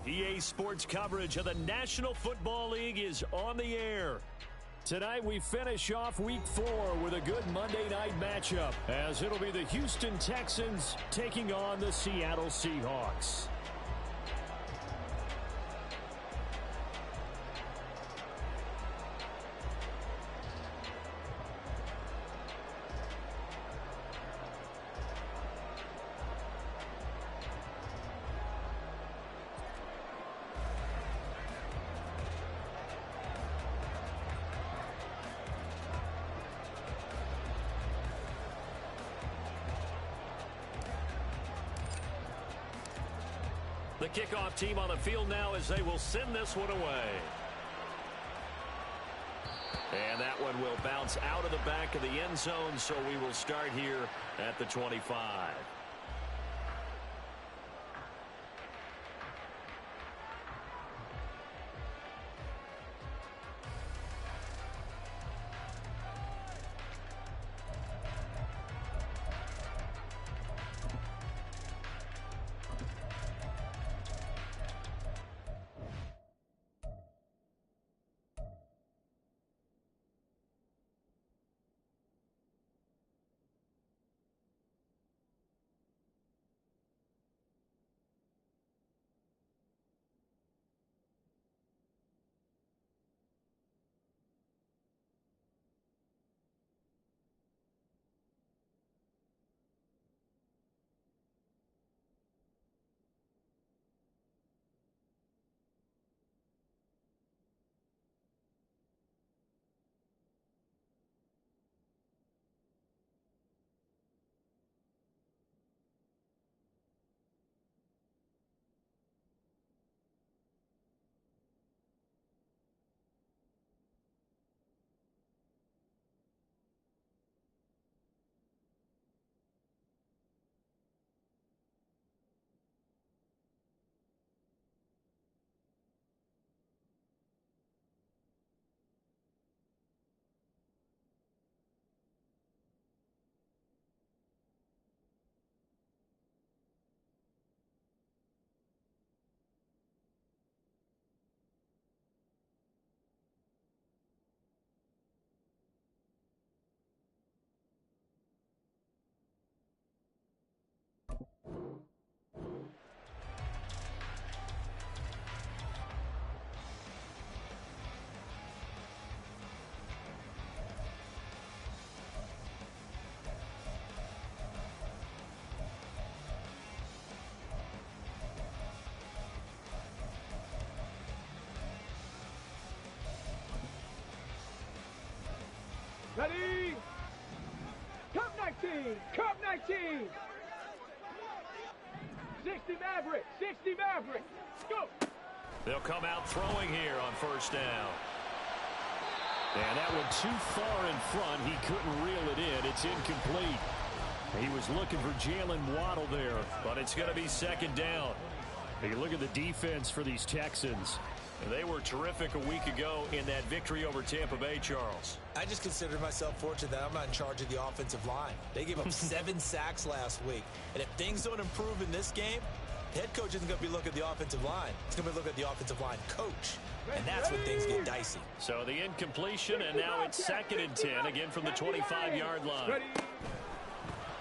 EA Sports coverage of the National Football League is on the air. Tonight we finish off Week 4 with a good Monday night matchup, as it'll be the Houston Texans taking on the Seattle Seahawks. The kickoff team on the field now as they will send this one away. And that one will bounce out of the back of the end zone, so we will start here at the 25. Ready? Cup 19! Cup 19! 60 Maverick! 60 Maverick! Go! They'll come out throwing here on first down. And that one too far in front. He couldn't reel it in. It's incomplete. He was looking for Jalen Waddle there, but it's going to be second down. You look at the defense for these Texans. They were terrific a week ago in that victory over Tampa Bay, Charles. I just consider myself fortunate that I'm not in charge of the offensive line. They gave up 7 sacks last week. And if things don't improve in this game, the head coach isn't going to be looking at the offensive line. He's going to be looking at the offensive line coach. And that's when things get dicey. So the incompletion, and now it's 2nd and 10, again from the 25-yard line.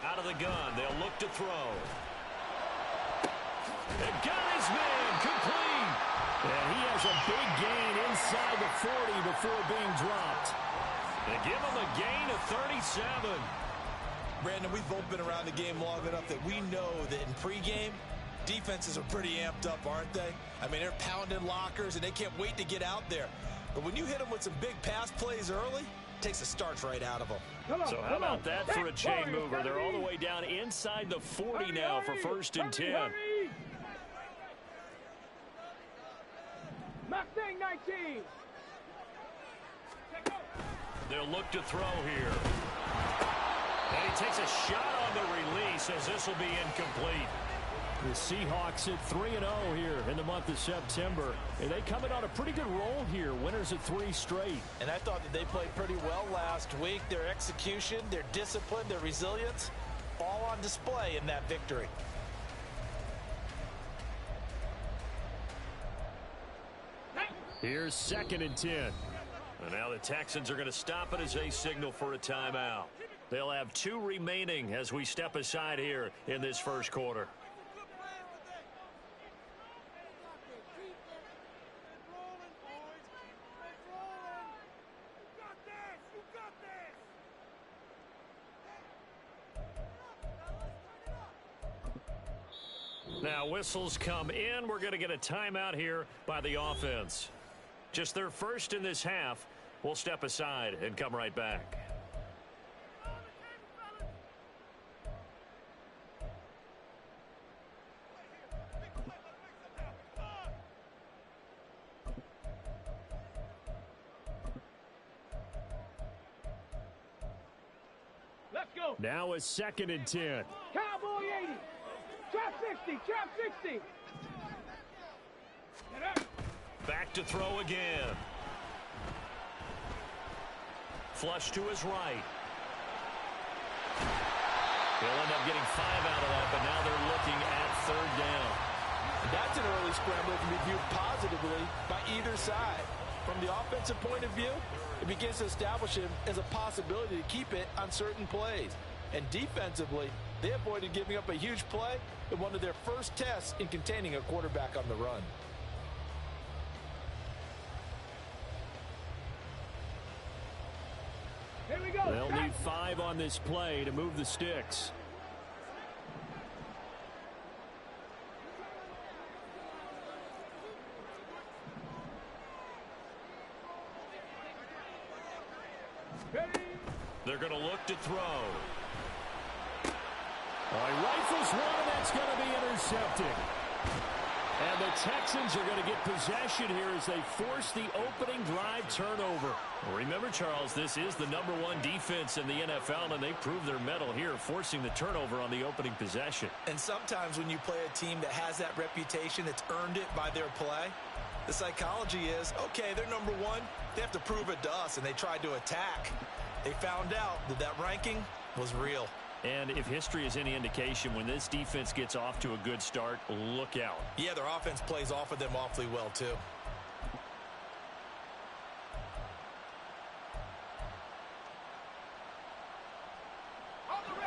Out of the gun, they'll look to throw. And got his man, complete. And he has a big gain inside the 40 before being dropped. They give him a gain of 37. Brandon, we've both been around the game long enough that we know that in pregame, defenses are pretty amped up, aren't they? I mean, they're pounding lockers, and they can't wait to get out there. But when you hit them with some big pass plays early, it takes the starch right out of them. So how about that for a chain mover? They're all the way down inside the 40 now for 1st and 10. Mustang 19. They'll look to throw here. And he takes a shot on the release as this will be incomplete. The Seahawks at 3-0 here in the month of September. And they come in on a pretty good roll here. Winners at 3 straight. And I thought that they played pretty well last week. Their execution, their discipline, their resilience, all on display in that victory. Here's 2nd and 10. And now the Texans are going to stop it as they signal for a timeout. They'll have 2 remaining as we step aside here in this first quarter. Now whistles come in. We're going to get a timeout here by the offense. Just their first in this half. We'll step aside and come right back. Let's go. Now a 2nd and 10. Cowboy 80. Trap 60. Trap 60. Get up. Back to throw again. Flush to his right. He'll end up getting 5 out of that, but now they're looking at 3rd down. That's an early scramble that can be viewed positively by either side. From the offensive point of view, it begins to establish him as a possibility to keep it on certain plays. And defensively, they avoided giving up a huge play in one of their first tests in containing a quarterback on the run. Here we go. They'll need 5 on this play to move the sticks. Ready. They're going to look to throw. He rifles one, and that's going to be intercepted. And the Texans are going to get possession here as they force the opening drive turnover. Remember, Charles, this is the #1 defense in the NFL, and they prove their mettle here, forcing the turnover on the opening possession. And sometimes when you play a team that has that reputation, that's earned it by their play, the psychology is, okay, they're #1. They have to prove it to us, and they tried to attack. They found out that that ranking was real. And if history is any indication, when this defense gets off to a good start, look out. Yeah, their offense plays off of them awfully well, too.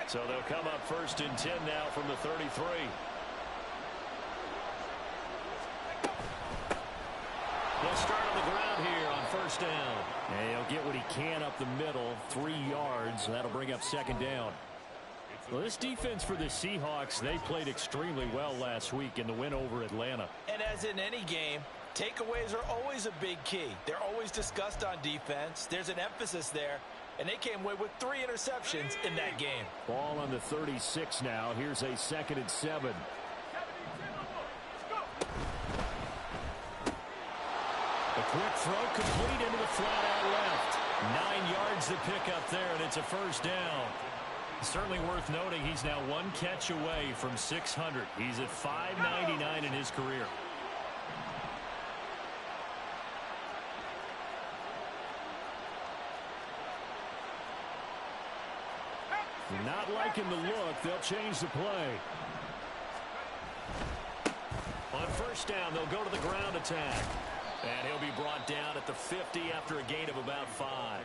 So they'll come up 1st and 10 now from the 33. They'll start on the ground here on 1st down. And he'll get what he can up the middle, 3 yards. That'll bring up 2nd down. Well, this defense for the Seahawks, they played extremely well last week in the win over Atlanta. And as in any game, takeaways are always a big key. They're always discussed on defense. There's an emphasis there. And they came away with 3 interceptions in that game. Ball on the 36 now. Here's a 2nd and 7. A quick throw complete into the flat out left. 9 yards to pick up there, and it's a 1st down. Certainly worth noting he's now 1 catch away from 600. He's at 599 in his career. Not liking the look. They'll change the play. On 1st down, they'll go to the ground attack. And he'll be brought down at the 50 after a gain of about 5.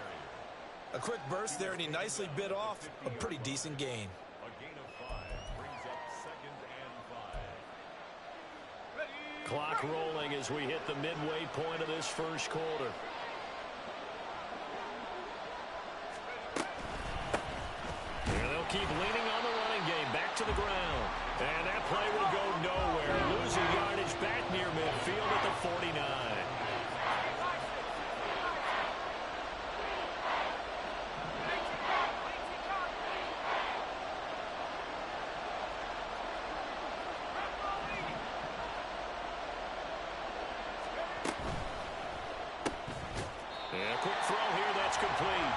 A quick burst there, and he nicely bit off a pretty decent gain. A gain of 5 brings up 2nd and 5. Clock rolling as we hit the midway point of this first quarter. And they'll keep leaning on the running game. Back to the ground. And that play will go nowhere. Losing yardage back near midfield at the 49. And a quick throw here, that's complete.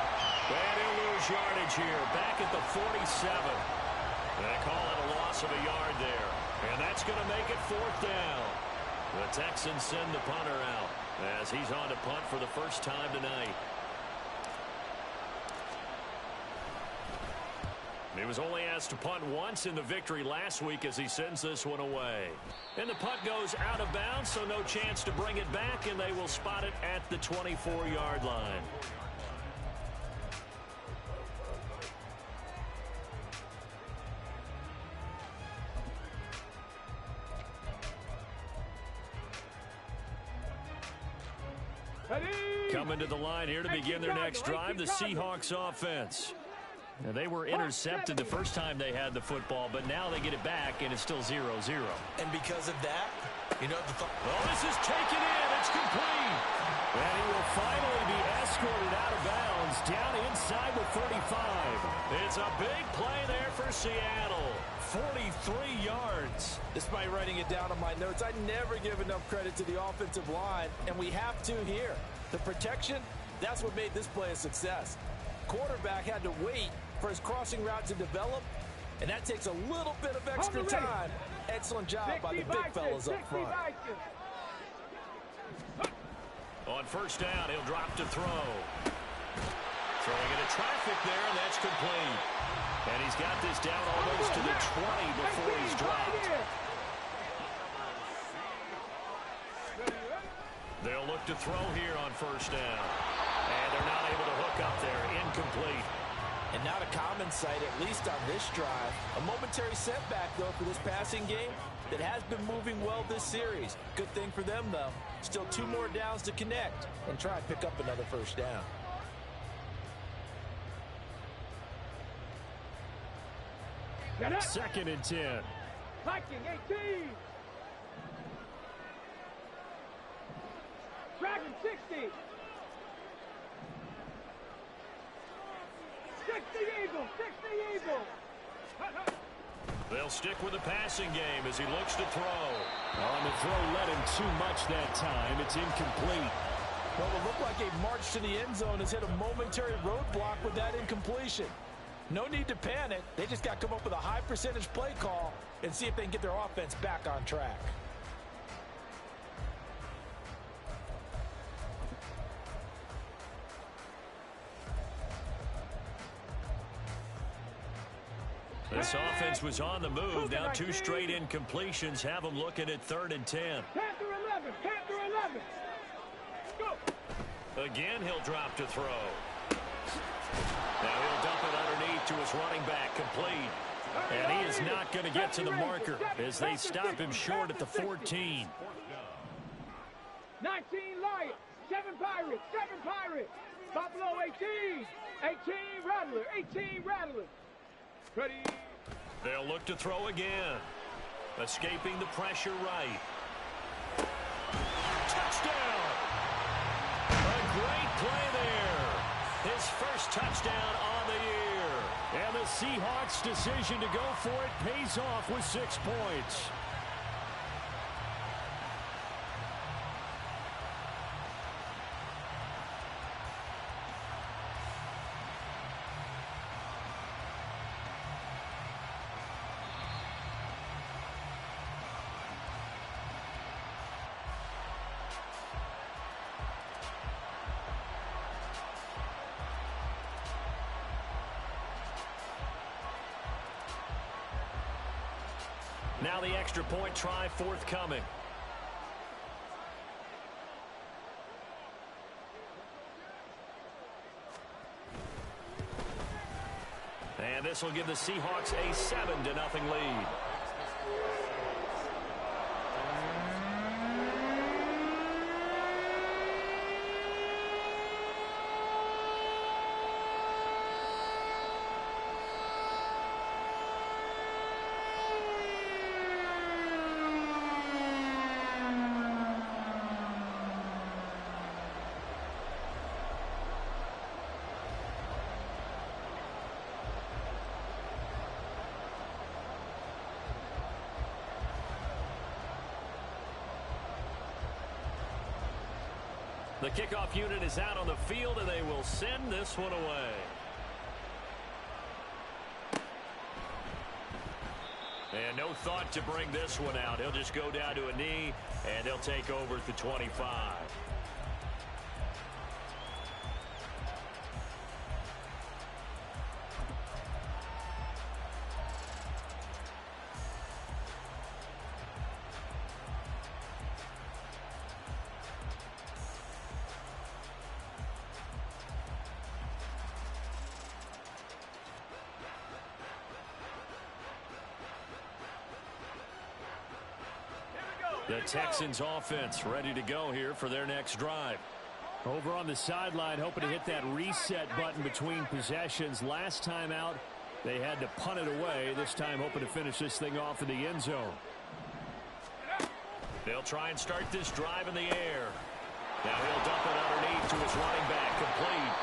And he'll lose yardage here, back at the 47. They call it a loss of a yard there. And that's going to make it 4th down. The Texans send the punter out as he's on to punt for the first time tonight. He was only asked to punt once in the victory last week as he sends this one away. And the punt goes out of bounds, so no chance to bring it back, and they will spot it at the 24-yard line. Coming to the line here to begin their next drive, the Seahawks offense. Now, they were intercepted the first time they had the football, but now they get it back, and it's still 0-0. And because of that, you know, this is taken in. It's complete. And he will finally be escorted out of bounds down inside the 35. It's a big play there for Seattle. 43 yards. Despite writing it down on my notes, I never give enough credit to the offensive line, and we have to here. The protection, that's what made this play a success. Quarterback had to wait for his crossing route to develop, and that takes a little bit of extra time. Excellent job by the big fellas up front. On first down, he'll drop to throw. Throwing into traffic there, and that's complete. And he's got this down almost to the 20 before he's dropped. They'll look to throw here on first down. And they're not able to hook up there. Incomplete. And not a common sight, at least on this drive. A momentary setback, though, for this passing game that has been moving well this series. Good thing for them, though. Still 2 more downs to connect and try and pick up another first down. Second and 10. Viking 18. Dragon 60. 60 Eagle. 60 Eagle. They'll stick with the passing game as he looks to throw. On the throw led him too much that time. It's incomplete. Well, it looked like a march to the end zone has hit a momentary roadblock with that incompletion. No need to panic. They just got to come up with a high percentage play call and see if they can get their offense back on track. This offense was on the move. Now 2 straight incompletions have them looking at 3rd and 10. Panther 11. Panther 11. Go. Again, he'll drop to throw. Now he'll dump it underneath to his running back, complete. And he is not going to get to the marker as they stop him short at the 14. 19 Lions. 7 Pirates. 7 Pirates. Buffalo 18. 18 Rattler. 18 Rattler. Ready. They'll look to throw again. Escaping the pressure right. Touchdown! A great play there. His first touchdown on the year. And the Seahawks' decision to go for it pays off with 6 points. Now the extra point try forthcoming. And this will give the Seahawks a 7-0 lead. The kickoff unit is out on the field, and they will send this one away. And no thought to bring this one out. He'll just go down to a knee, and they'll take over at the 25. The Texans offense ready to go here for their next drive. Over on the sideline, hoping to hit that reset button between possessions. Last time out, they had to punt it away. This time, hoping to finish this thing off in the end zone. They'll try and start this drive in the air. Now he'll dump it underneath to his running back, complete.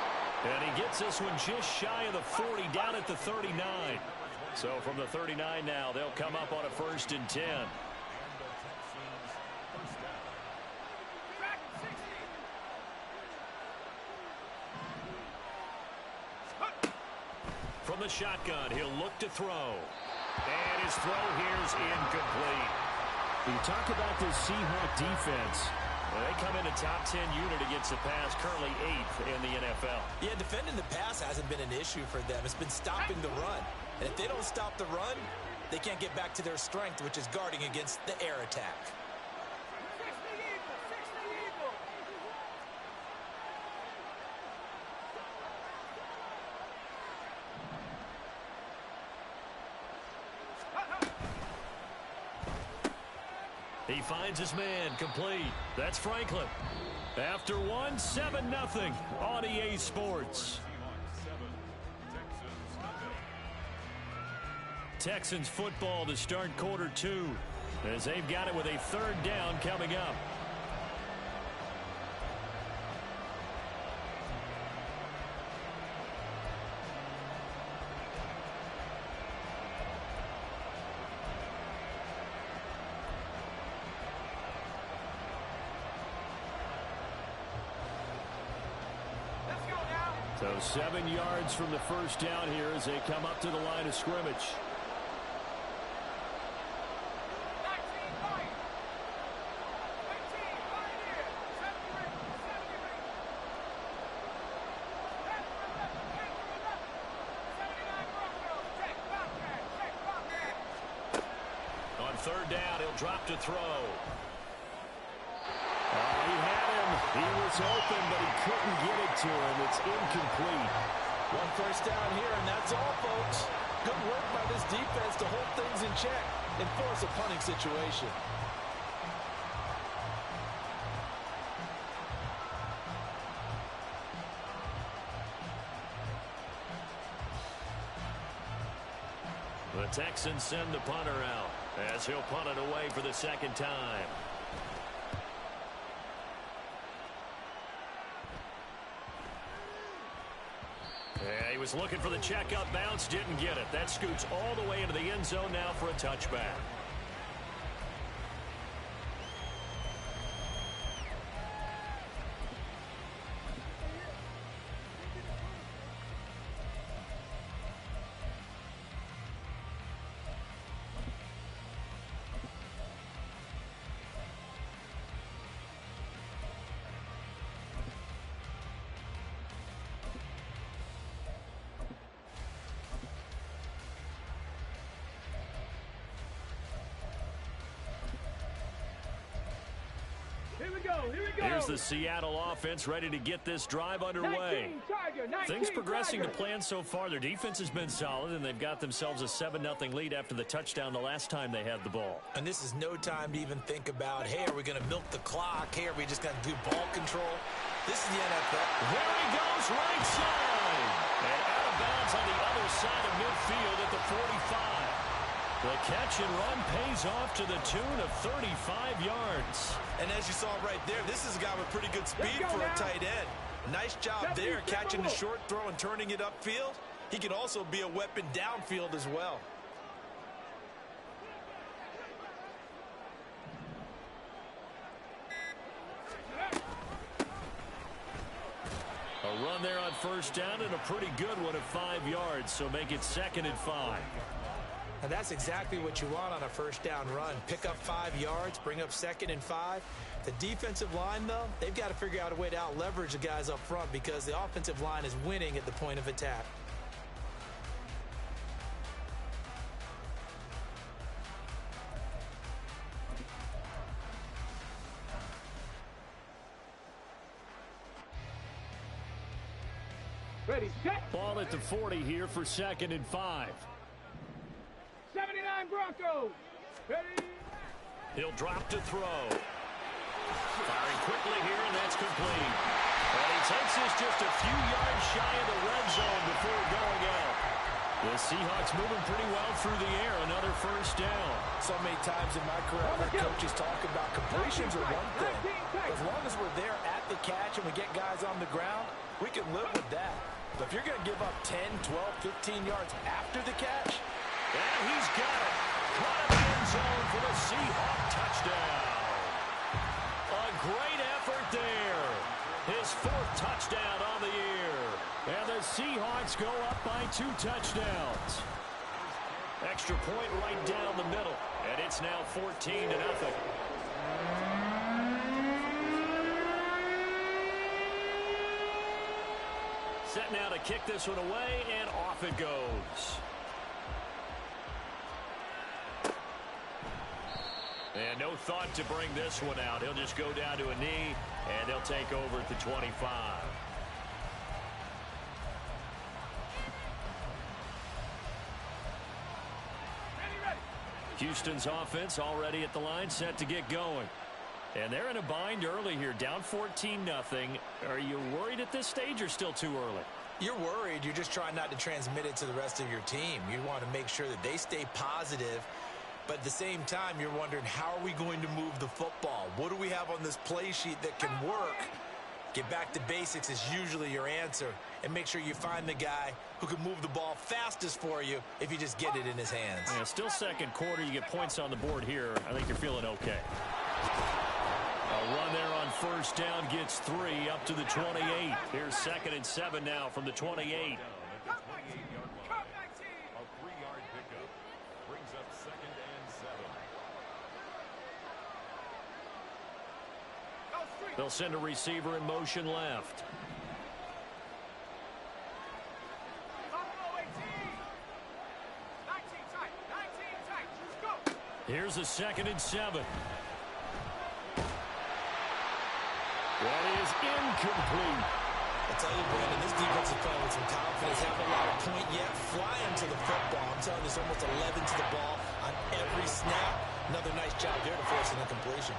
And he gets this one just shy of the 40, down at the 39. So from the 39 now, they'll come up on a 1st and 10. From the shotgun, he'll look to throw. And his throw here's incomplete. You talk about this Seahawk defense. Well, they come in a top 10 unit against the pass, currently 8th in the NFL. Yeah, defending the pass hasn't been an issue for them. It's been stopping the run. And if they don't stop the run, they can't get back to their strength, which is guarding against the air attack. He finds his man, complete. That's Franklin. After one, 7-0 on EA Sports. Texans football to start quarter 2 as they've got it with a 3rd down coming up. So 7 yards from the 1st down here as they come up to the line of scrimmage. On 3rd down, he'll drop to throw. He had him. He was open, but he couldn't get it to him. It's incomplete. 1 first down here, and that's all, folks. Good work by this defense to hold things in check and force a punting situation. The Texans send the punter out as he'll punt it away for the 2nd time. Yeah, he was looking for the check-up bounce, didn't get it. That scoots all the way into the end zone now for a touchback. Here's the Seattle offense ready to get this drive underway. Things progressing to plan so far. Their defense has been solid, and they've got themselves a 7-0 lead after the touchdown the last time they had the ball. And this is no time to even think about, hey, are we going to milk the clock? Hey, are we just going to do ball control? This is the NFL. There he goes, right side. And out of bounds on the other side of midfield at the 45. The catch and run pays off to the tune of 35 yards. And as you saw right there, this is a guy with pretty good speed for a tight end. Nice job there, catching the short throw and turning it upfield. He can also be a weapon downfield as well. A run there on 1st down and a pretty good one at 5 yards, so make it 2nd and 5. And that's exactly what you want on a 1st down run. Pick up 5 yards, bring up 2nd and 5. The defensive line, though, they've got to figure out a way to out-leverage the guys up front because the offensive line is winning at the point of attack. Ready, set. Ball at the 40 here for 2nd and 5. 79 Broncos. Ready. He'll drop to throw. Firing quickly here, and that's complete. And he takes this just a few yards shy of the red zone before going out. The Seahawks moving pretty well through the air. Another first down. So many times in my career, I've heard coaches talk about completions are one thing. As long as we're there at the catch and we get guys on the ground, we can live with that. But if you're going to give up 10, 12, 15 yards after the catch. And he's got it. Caught in the end zone for the Seahawk touchdown. A great effort there. His 4th touchdown on the year. And the Seahawks go up by 2 touchdowns. Extra point right down the middle. And it's now 14-0. Set now to kick this one away, and off it goes. And no thought to bring this one out. He'll just go down to a knee, and they'll take over at the 25. Houston's offense already at the line, set to get going. And they're in a bind early here, down 14-0. Are you worried at this stage or still too early? You're worried. You're just trying not to transmit it to the rest of your team. You want to make sure that they stay positive. But at the same time, you're wondering, how are we going to move the football? What do we have on this play sheet that can work? Get back to basics is usually your answer. And make sure you find the guy who can move the ball fastest for you if you just get it in his hands. Yeah, still second quarter. You get points on the board here. I think you're feeling okay. A run there on first down gets 3 up to the 28. Here's 2nd and 7 now from the 28. A 3-yard pickup brings up 2nd and 7. They'll send a receiver in motion left. Here's a 2nd and 7. That is incomplete. I tell you, Brandon, this defensive play with some confidence, haven't a lot of point yet, flying to the football. I'm telling you, there's almost 11 to the ball on every snap. Another nice job there to force an incompletion.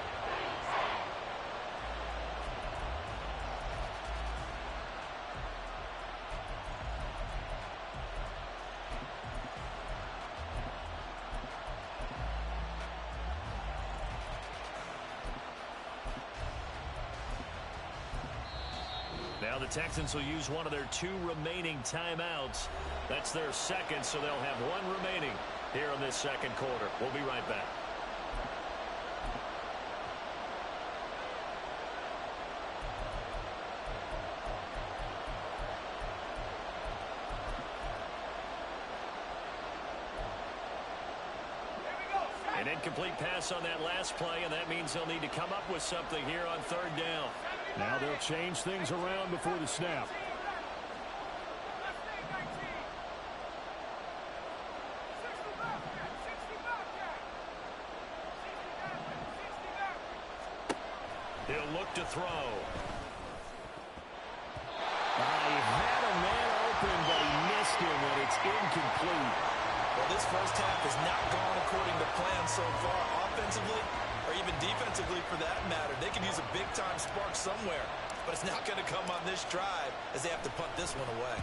Now the Texans will use one of their 2 remaining timeouts. That's their 2nd, so they'll have 1 remaining here in this 2nd quarter. We'll be right back. An incomplete pass on that last play, and that means they'll need to come up with something here on 3rd down. Now they'll change things around before the snap. He'll look to throw. He had a man open, but he missed him, and it's incomplete. Well, this first half has not gone according to plan so far, offensively or even defensively for that matter. They could use a big-time spark somewhere, but it's not going to come on this drive as they have to punt this one away.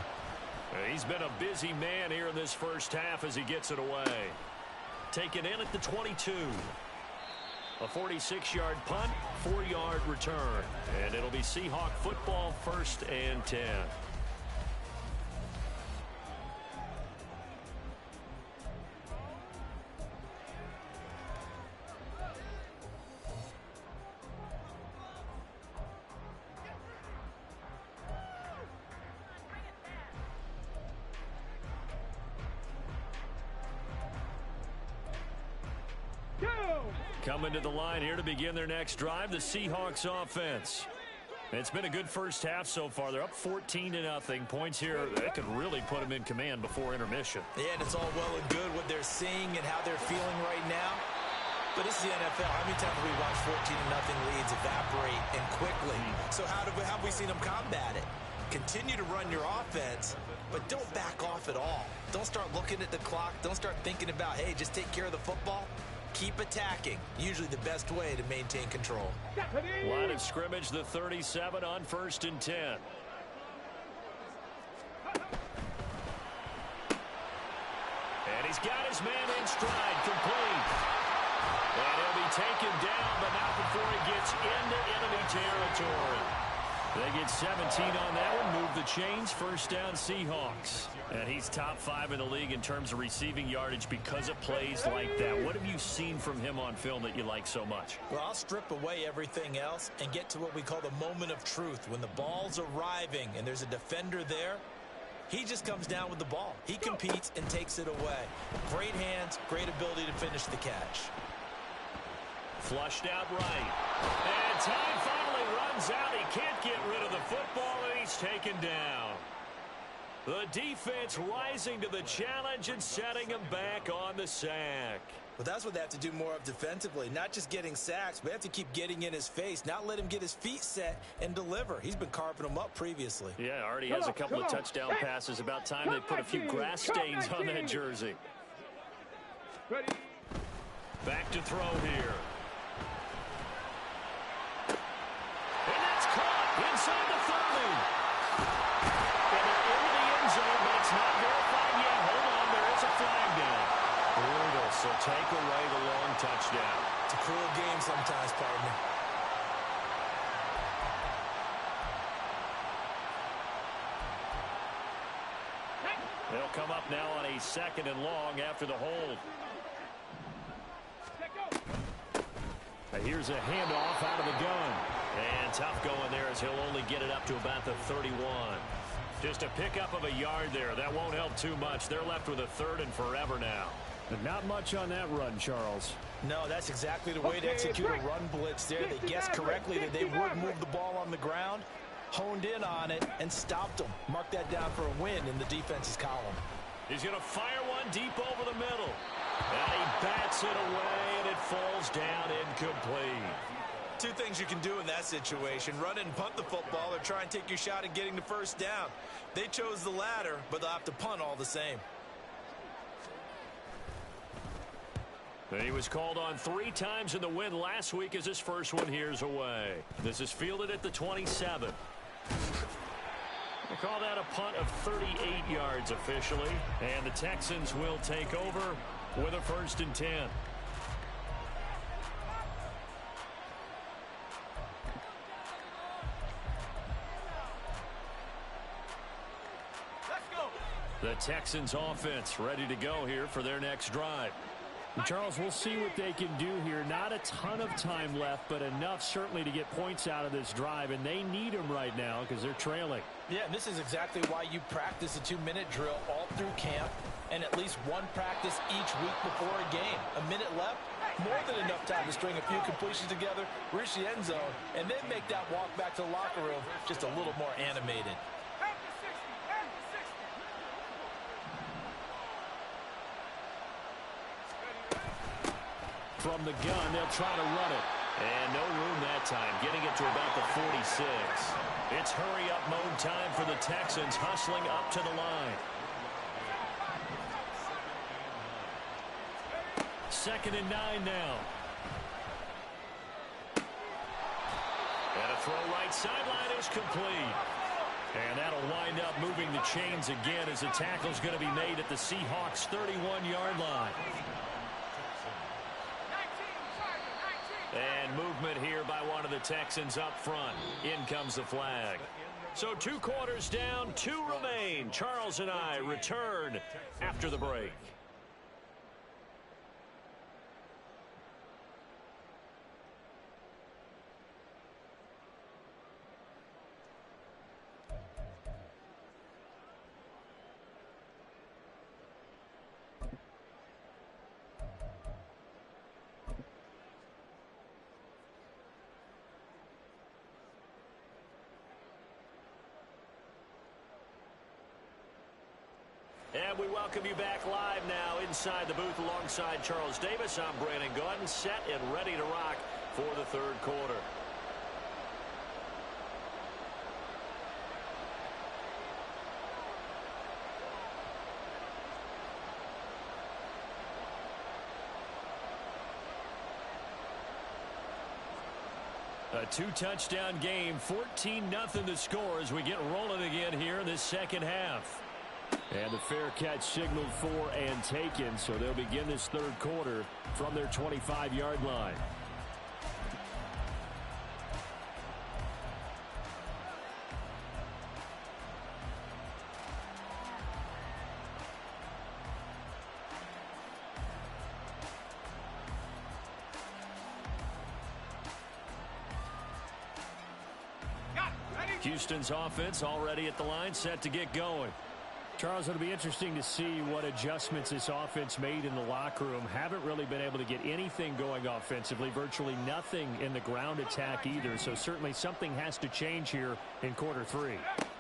He's been a busy man here in this first half as he gets it away. Taken in at the 22. A 46-yard punt, 4-yard return. And it'll be Seahawk football, 1st and 10. Coming to the line here to begin their next drive, the Seahawks offense. It's been a good first half so far. They're up 14-0. Points here that could really put them in command before intermission. Yeah, and it's all well and good what they're seeing and how they're feeling right now. But this is the NFL. How many times have we watched 14-0 leads evaporate and quickly? So how have we seen them combat it? Continue to run your offense, but don't back off at all. Don't start looking at the clock. Don't start thinking about, hey, just take care of the football. Keep attacking. Usually the best way to maintain control. Line of scrimmage, the 37 on 1st and 10. And he's got his man in stride, complete. And he'll be taken down, but not before he gets into enemy territory. They get 17 on that one, move the chains, 1st down Seahawks. And he's top 5 in the league in terms of receiving yardage because of plays like that. What have you seen from him on film that you like so much? Well, I'll strip away everything else and get to what we call the moment of truth. When the ball's arriving and there's a defender there, he just comes down with the ball. He competes and takes it away. Great hands, great ability to finish the catch. Flushed out right. And time finally runs out. He can't get rid of the football, and he's taken down. The defense rising to the challenge and setting him back on the sack. Well, that's what they have to do more of defensively. Not just getting sacks, but they have to keep getting in his face, not let him get his feet set and deliver. He's been carving them up previously. Yeah, already has a couple of touchdown passes. About time they put a few grass stains on that jersey. Ready. Back to throw here. And that's caught inside the 30. And they're into the end zone, but it's not verified yet. Hold on, there is a flag down. Brutal, so take away the long touchdown. It's a cruel game sometimes, partner. They'll come up now on a 2nd and long after the hold. Here's a handoff out of the gun. And tough going there as he'll only get it up to about the 31. Just a pickup of a yard there. That won't help too much. They're left with a 3rd and forever now. But not much on that run, Charles. No, that's exactly the way to execute a run blitz there. They guessed correctly that they would move the ball on the ground, honed in on it, and stopped them. Mark that down for a win in the defense's column. He's going to fire one deep over the middle. And he bats it away, and it falls down incomplete. Two things you can do in that situation: run and punt the football, or try and take your shot at getting the 1st down. They chose the latter, but they'll have to punt all the same. He was called on 3 times in the win last week as his first one here's away. This is fielded at the 27. They call that a punt of 38 yards officially. And the Texans will take over with a 1st and 10. The Texans offense ready to go here for their next drive. And Charles, we'll see what they can do here. Not a ton of time left, but enough certainly to get points out of this drive, and they need them right now because they're trailing. Yeah, and this is exactly why you practice a 2-minute drill all through camp and at least one practice each week before a game. A minute left, more than enough time to string a few completions together, reach the end zone, and then make that walk back to the locker room just a little more animated. From the gun, they'll try to run it. And no room that time, getting it to about the 46. It's hurry-up mode time for the Texans, hustling up to the line. 2nd and 9 now. And a throw right sideline is complete. And that'll wind up moving the chains again as the tackle's going to be made at the Seahawks' 31-yard line. And movement here by one of the Texans up front. In comes the flag. So 2 quarters down, 2 remain. Charles and I return after the break. And we welcome you back live now inside the booth alongside Charles Davis. I'm Brandon Gaudin, set and ready to rock for the 3rd quarter. A two-touchdown game, 14-0 the score as we get rolling again here in this second half. And the fair catch signaled for and taken, so they'll begin this third quarter from their 25-yard line. Houston's offense already at the line, set to get going. Charles, it'll be interesting to see what adjustments this offense made in the locker room. Haven't really been able to get anything going offensively, virtually nothing in the ground attack either. So certainly something has to change here in quarter three.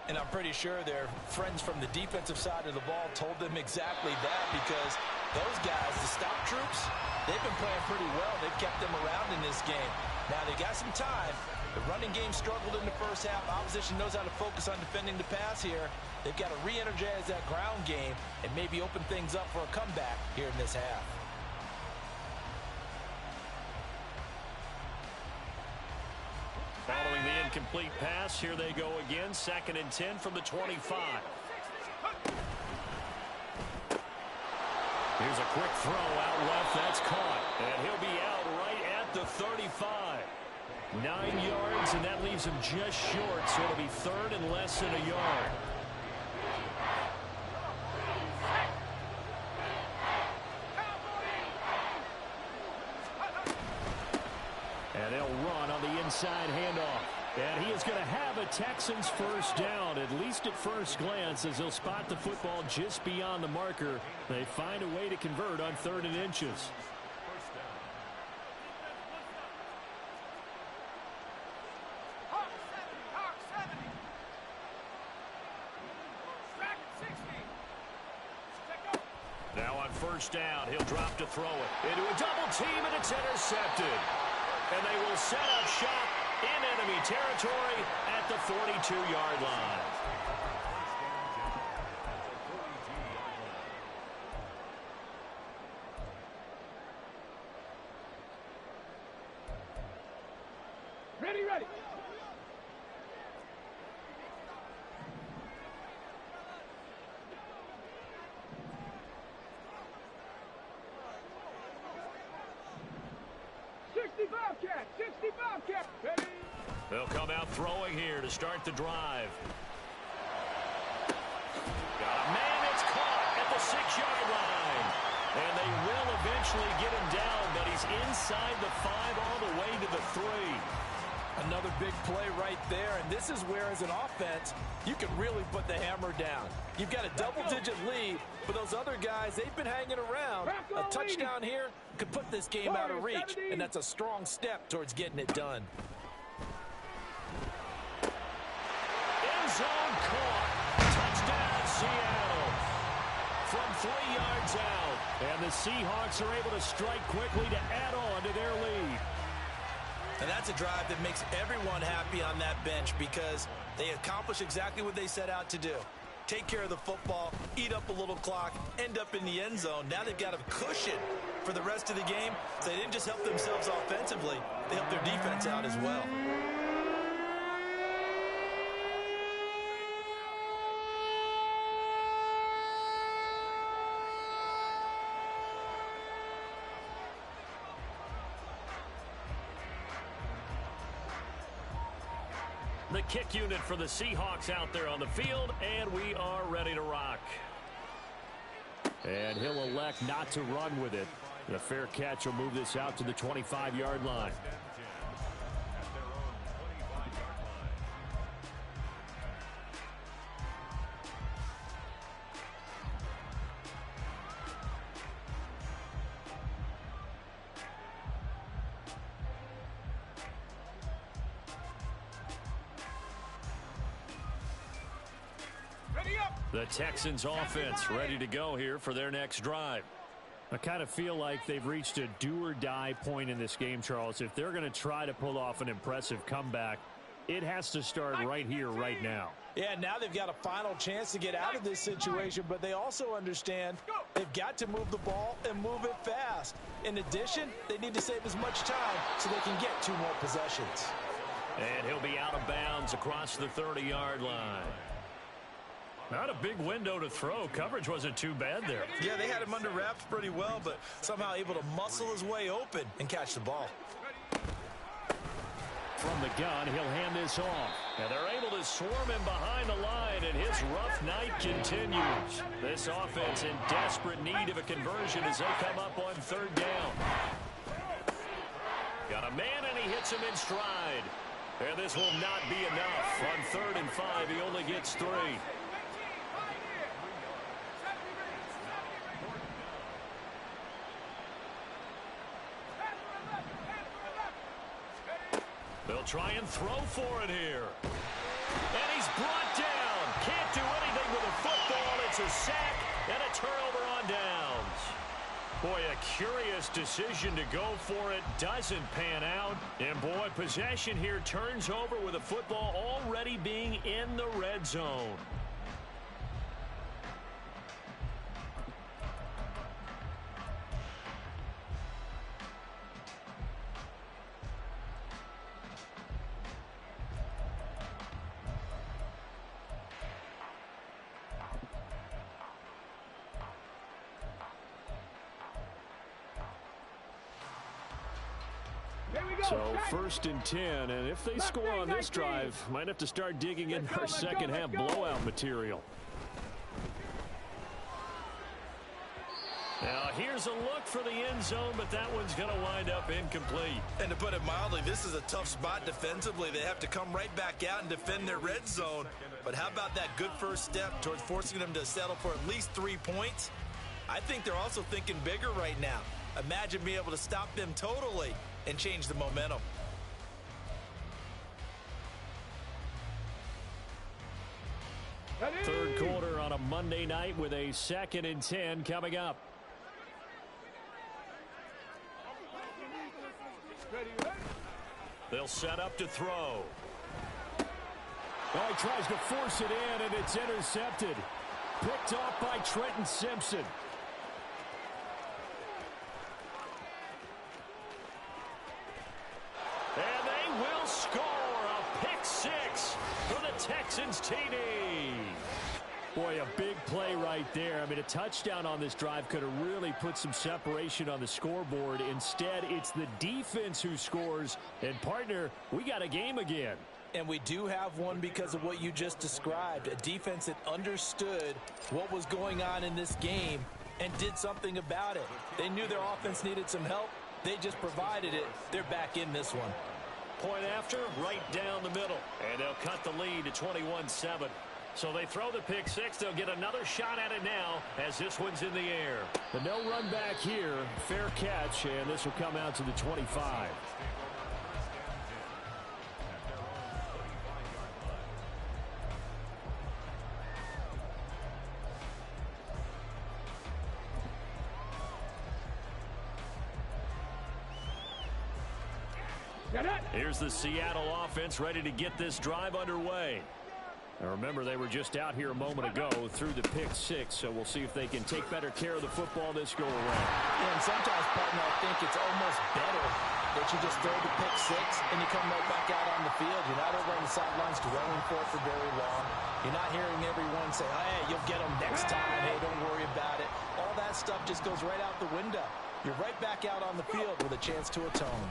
And I'm pretty sure their friends from the defensive side of the ball told them exactly that, because those guys, the stop troops, they've been playing pretty well. They've kept them around in this game. Now they got some time. The running game struggled in the first half. Opposition knows how to focus on defending the pass here. They've got to re-energize that ground game and maybe open things up for a comeback here in this half. Following the incomplete pass, here they go again. 2nd and 10 from the 25. Here's a quick throw out left. That's caught. And he'll be out right at the 35. 9 yards, and that leaves him just short, so it'll be 3rd and less than a yard. And they'll run on the inside handoff. And he is going to have a Texans first down, at least at first glance, as they'll spot the football just beyond the marker. They find a way to convert on 3rd and inches. First down, he'll drop to throw it into a double team, and it's intercepted. And they will set up shop in enemy territory at the 42-yard line. Ready. 65 cap. Ready. They'll come out throwing here to start the drive. Got a man that's caught at the 6-yard line. And they will eventually get him down, but he's inside the 5 all the way to the 3. Another big play right there, and this is where, as an offense, you can really put the hammer down. You've got a double-digit lead, but those other guys, they've been hanging around. A touchdown here could put this game out of reach, and that's a strong step towards getting it done. End zone caught. Touchdown, Seattle. From 3 yards out, and the Seahawks are able to strike quickly to add on to their lead. And that's a drive that makes everyone happy on that bench, because they accomplish exactly what they set out to do. Take care of the football, eat up a little clock, end up in the end zone. Now they've got a cushion for the rest of the game. So they didn't just help themselves offensively, they helped their defense out as well. The kick unit for the Seahawks out there on the field, and we are ready to rock. And he'll elect not to run with it. The fair catch will move this out to the 25-yard line. The Texans offense ready to go here for their next drive. I kind of feel like they've reached a do-or-die point in this game, Charles. If they're going to try to pull off an impressive comeback, it has to start right here, right now. Yeah, now they've got a final chance to get out of this situation, but they also understand they've got to move the ball and move it fast. In addition, they need to save as much time so they can get 2 more possessions. And he'll be out of bounds across the 30-yard line. Not a big window to throw. Coverage wasn't too bad there. Yeah, they had him under wraps pretty well, but somehow able to muscle his way open and catch the ball. From the gun, he'll hand this off. And they're able to swarm him behind the line, and his rough night continues. This offense in desperate need of a conversion as they come up on third down. Got a man, and he hits him in stride. And this will not be enough. On 3rd and 5, he only gets 3. They'll try and throw for it here. And he's brought down. Can't do anything with a football. It's a sack and a turnover on downs. Boy, a curious decision to go for it. Doesn't pan out. And boy, possession here turns over with a football already being in the red zone. So 1st and 10, and if they score on this drive, might have to start digging in our second half blowout material. Now here's a look for the end zone, but that one's going to wind up incomplete. And to put it mildly, this is a tough spot defensively. They have to come right back out and defend their red zone. But how about that good first step towards forcing them to settle for at least 3 points? I think they're also thinking bigger right now. Imagine being able to stop them totally and change the momentum. Third quarter on a Monday night with a 2nd and 10 coming up. They'll set up to throw. Oh, he tries to force it in, and it's intercepted. Picked off by Trenton Simpson. And they will score a pick 6 for the Texans TD. Boy, a big play right there. I mean, a touchdown on this drive could have really put some separation on the scoreboard. Instead, it's the defense who scores. And, partner, we got a game again. And we do have one because of what you just described. A defense that understood what was going on in this game and did something about it. They knew their offense needed some help. They just provided it. They're back in this one. Point after, right down the middle. And they'll cut the lead to 21-7. So they throw the pick 6. They'll get another shot at it now as this one's in the air. The no run back here. Fair catch, and this will come out to the 25. Here's the Seattle offense ready to get this drive underway. Now remember, they were just out here a moment ago through the pick 6, so we'll see if they can take better care of the football this go around. Yeah, and sometimes, partner, I think it's almost better that you just throw the pick 6 and you come right back out on the field. You're not over on the sidelines dwelling for it for very long. You're not hearing everyone say, oh, hey, you'll get them next time. Hey, don't worry about it. All that stuff just goes right out the window. You're right back out on the field with a chance to atone.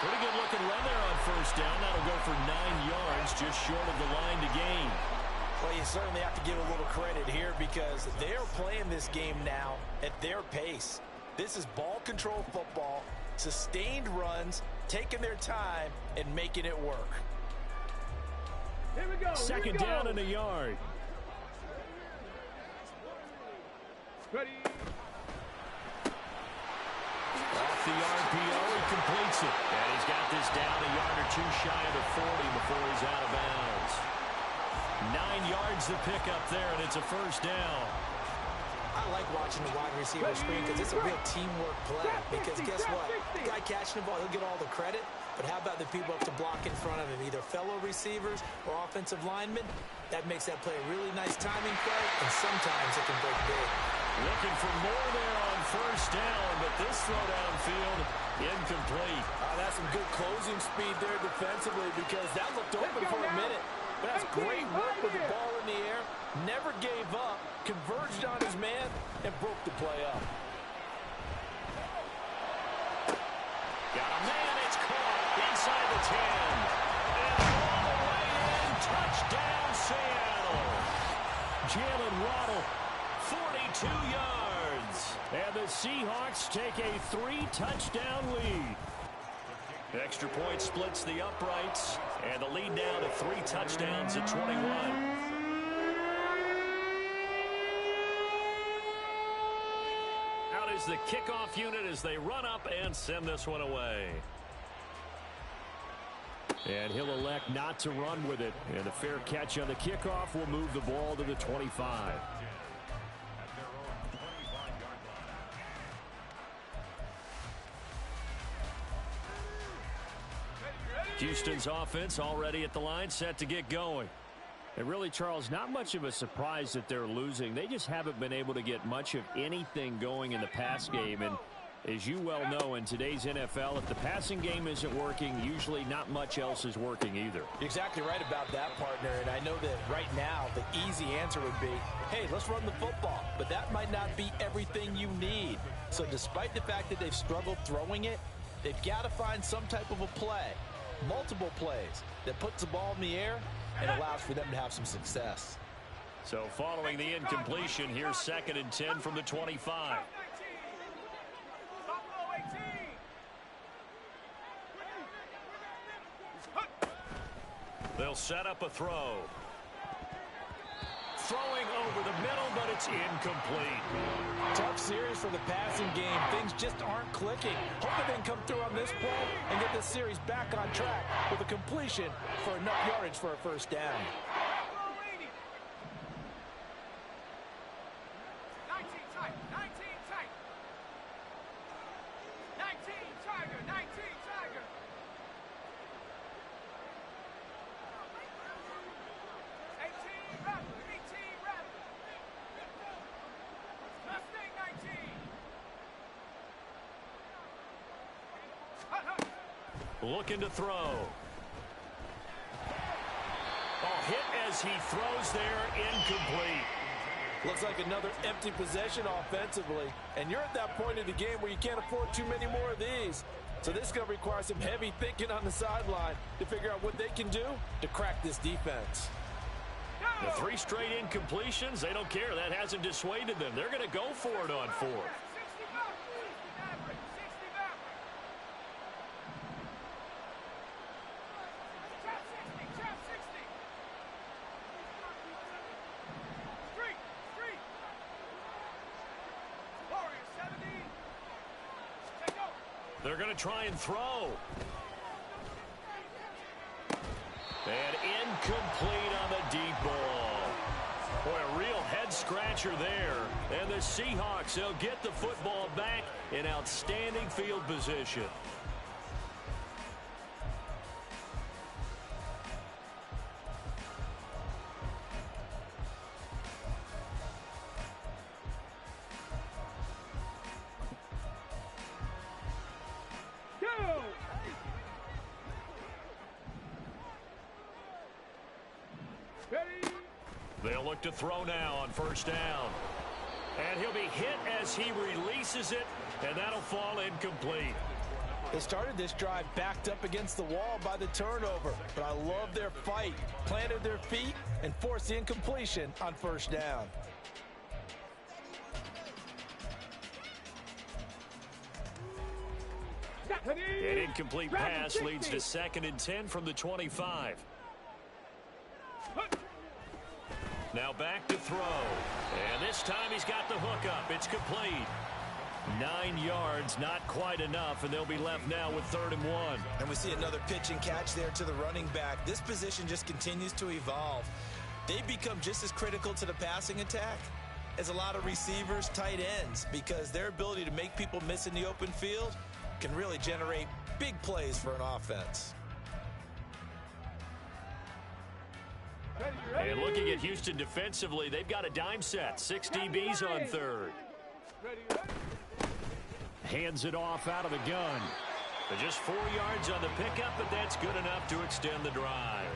Pretty good looking run there on first down. That'll go for 9 yards, just short of the line to gain. Well, you certainly have to give a little credit here because they're playing this game now at their pace. This is ball control football, sustained runs, taking their time and making it work. Here we go. Second down and a yard. Ready. Off the RPO, he completes it. And he's got this down a yard or 2 shy of the 40 before he's out of bounds. 9 yards to pick up there, and it's a first down. I like watching the wide receiver screen because it's a real teamwork play. Because guess what? The guy catching the ball, he'll get all the credit. But how about the people up to block in front of him, either fellow receivers or offensive linemen? That makes that play a really nice timing play, and sometimes it can break big. Looking for more there on first down, but this throw downfield incomplete. That's some good closing speed there defensively because that looked open for a minute. But that's great work with the ball in the air. Never gave up, converged on his man, and broke the play up. Got a man, it's caught inside the 10. And all the way in, touchdown Seattle. Jalen Waddle, 42 yards. And the Seahawks take a 3-touchdown lead. Extra point splits the uprights, and the lead now to 3 touchdowns at 21. Out is the kickoff unit as they run up and send this one away. And he'll elect not to run with it. And a fair catch on the kickoff will move the ball to the 25. Houston's offense already at the line, set to get going. And really, Charles, not much of a surprise that they're losing. They just haven't been able to get much of anything going in the pass game. And as you well know, in today's NFL, if the passing game isn't working, usually not much else is working either. You're exactly right about that, partner. And I know that right now the easy answer would be, hey, let's run the football. But that might not be everything you need. So despite the fact that they've struggled throwing it, they've got to find some type of a play. Multiple plays that puts the ball in the air and allows for them to have some success. So following the incompletion, here's 2nd and 10 from the 25. They'll set up a throw. Throwing over the middle, but it's incomplete. Tough series for the passing game. Things just aren't clicking. Hoping they can come through on this play and get this series back on track with a completion for enough yardage for a first down. 19 tight, 19 tight. 19 Tiger, 19 Tiger. 18 Rattler, 18 Rattler. Mustang 19. Looking to throw. Hit as he throws there, incomplete. Looks like another empty possession offensively. And you're at that point in the game where you can't afford too many more of these. So this is going to require some heavy thinking on the sideline to figure out what they can do to crack this defense. The 3 straight incompletions, they don't care. That hasn't dissuaded them. They're going to go for it on 4th. 60 back, 60 back. Trap 60, trap 60. Street, street. Warrior 70. Take over. They're going to try and throw. And incomplete on the deep ball. Boy, a real head-scratcher there. And the Seahawks, they'll get the football back in outstanding field position. Go! Ready? They'll look to throw now on first down. And he'll be hit as he releases it, and that'll fall incomplete. They started this drive backed up against the wall by the turnover, but I love their fight, planted their feet, and forced the incompletion on first down. An incomplete pass leads to 2nd and 10 from the 25. Now back to throw. And this time he's got the hook up. It's complete. 9 yards, not quite enough, and they'll be left now with 3rd and 1. And we see another pitch and catch there to the running back. This position just continues to evolve. They become just as critical to the passing attack as a lot of receivers, tight ends, because their ability to make people miss in the open field can really generate big plays for an offense. And looking at Houston defensively, they've got a dime set. 6 DBs on 3rd. Hands it off out of the gun. But just 4 yards on the pickup, but that's good enough to extend the drive.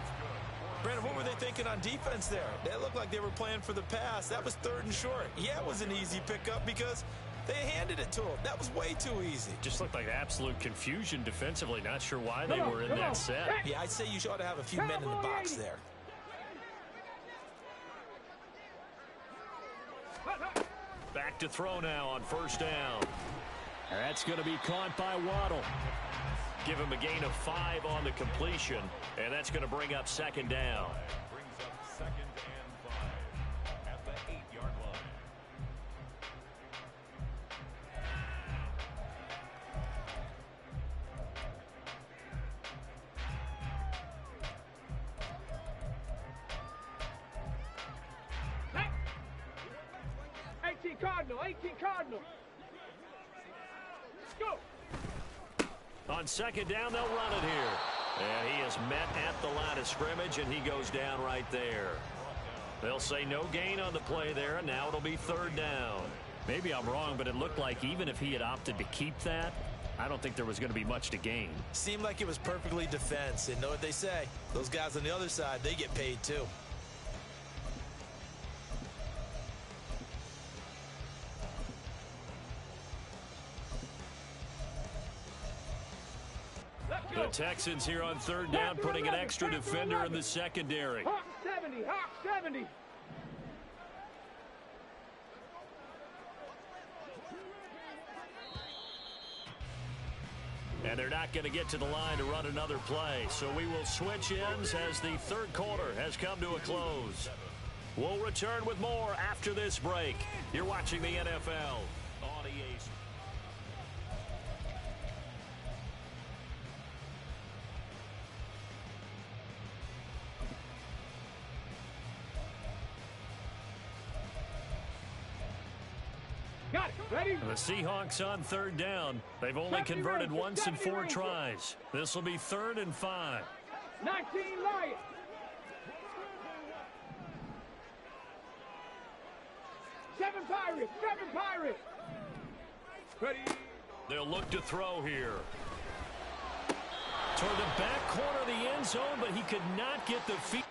Brandon, what were they thinking on defense there? They looked like they were playing for the pass. That was 3rd and short. Yeah, it was an easy pickup because they handed it to him. That was way too easy. Just looked like absolute confusion defensively. Not sure why they were in that set. Yeah, I'd say you ought to have a few men in the box there. Back to throw now on 1st down. That's going to be caught by Waddle. Give him a gain of 5 on the completion, and that's going to bring up 2nd down. Brings up 2nd and 5 at the 8-yard line. Cardinal, 18 Cardinal. Go. On 2nd down, they'll run it here. And he is met at the line of scrimmage, and he goes down right there. They'll say no gain on the play there, and now it'll be 3rd down. Maybe I'm wrong, but it looked like even if he had opted to keep that, I don't think there was going to be much to gain. Seemed like it was perfectly defense. And know what they say? Those guys on the other side, they get paid too. The Texans here on 3rd down, putting an extra defender in the secondary. Hawk 70, Hawk 70. And they're not going to get to the line to run another play. So we will switch ends as the 3rd quarter has come to a close. We'll return with more after this break. You're watching the NFL on EA. Got it. Ready? The Seahawks on 3rd down. They've only converted once in 4 tries. This will be 3rd and 5. 19 Lions. Seven Pirates. Ready? They'll look to throw here. Toward the back corner of the end zone, but he could not get the feet.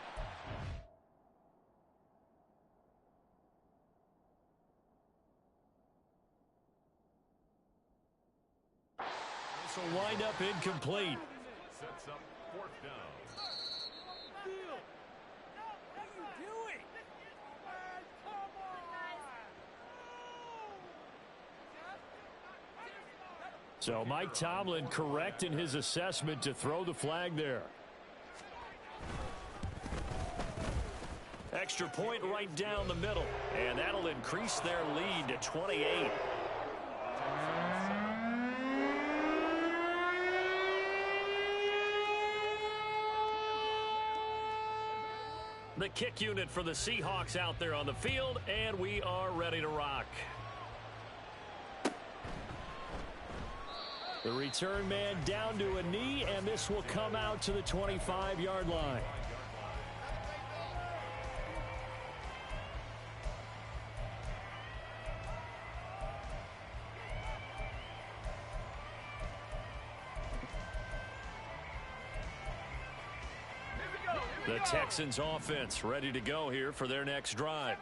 This will wind up incomplete. Sets up 4th down. So Mike Tomlin correct in his assessment to throw the flag there. Extra point right down the middle, and that'll increase their lead to 28. The kick unit for the Seahawks out there on the field, and we are ready to rock. The return man down to a knee, and this will come out to the 25-yard line. The Texans offense ready to go here for their next drive.